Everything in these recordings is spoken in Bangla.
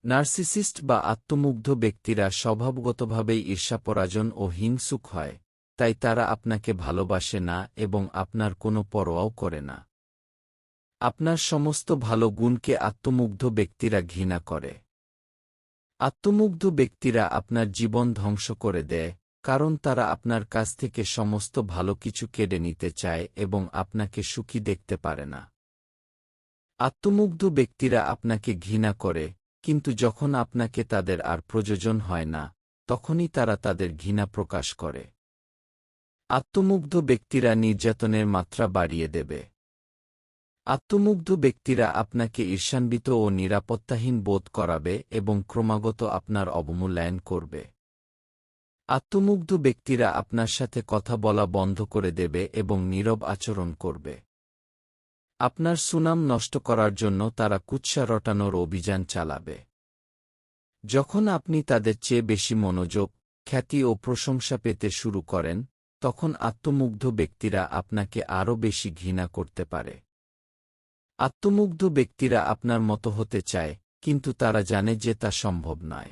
নার্সিসিস্ট বা আত্মমুগ্ধ ব্যক্তিরা স্বভাবগতভাবেই ঈর্ষাপরায়ণ ও হিংসুক হয়, তাই তারা আপনাকে ভালোবাসে না এবং আপনার কোনো পরোয়াও করে না। আপনার সমস্ত ভালো গুণকে আত্মমুগ্ধ ব্যক্তিরা ঘৃণা করে। আত্মমুগ্ধ ব্যক্তিরা আপনার জীবন ধ্বংস করে দেয়, কারণ তারা আপনার কাছ থেকে সমস্ত ভালো কিছু কেড়ে নিতে চায় এবং আপনাকে সুখী দেখতে পারে না। আত্মমুগ্ধ ব্যক্তিরা আপনাকে ঘৃণা করে, কিন্তু যখন আপনাকে তাদের আর প্রয়োজন হয় না, তখনই তারা তাদের ঘৃণা প্রকাশ করে। আত্মমুগ্ধ ব্যক্তিরা নির্যাতনের মাত্রা বাড়িয়ে দেবে। আত্মমুগ্ধ ব্যক্তিরা আপনাকে ঈর্ষান্বিত ও নিরাপত্তাহীন বোধ করাবে এবং ক্রমাগত আপনার অবমূল্যায়ন করবে। আত্মমুগ্ধ ব্যক্তিরা আপনার সাথে কথা বলা বন্ধ করে দেবে এবং নীরব আচরণ করবে। আপনার সুনাম নষ্ট করার জন্য তারা কুৎসা রটানোর অভিযান চালাবে। যখন আপনি তাদের চেয়ে বেশি মনোযোগ, খ্যাতি ও প্রশংসা পেতে শুরু করেন, তখন আত্মমুগ্ধ ব্যক্তিরা আপনাকে আরও বেশি ঘৃণা করতে পারে। আত্মমুগ্ধ ব্যক্তিরা আপনার মতো হতে চায়, কিন্তু তারা জানে যে তা সম্ভব নয়।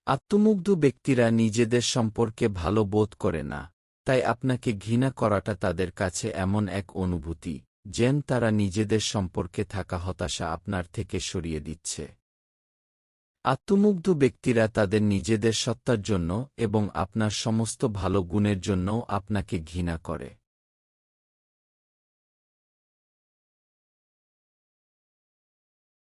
আত্মমুগ্ধ ব্যক্তিরা নিজেদের সম্পর্কে ভালো বোধ করে না, তাই আপনাকে ঘৃণা করাটা তাদের কাছে এমন এক অনুভূতি, যেন তারা নিজেদের সম্পর্কে থাকা হতাশা আপনার থেকে সরিয়ে দিচ্ছে। আত্মমুগ্ধ ব্যক্তিরা তাদের নিজেদের সত্তার জন্য এবং আপনার সমস্ত ভালো গুণের জন্যও আপনাকে ঘৃণা করে।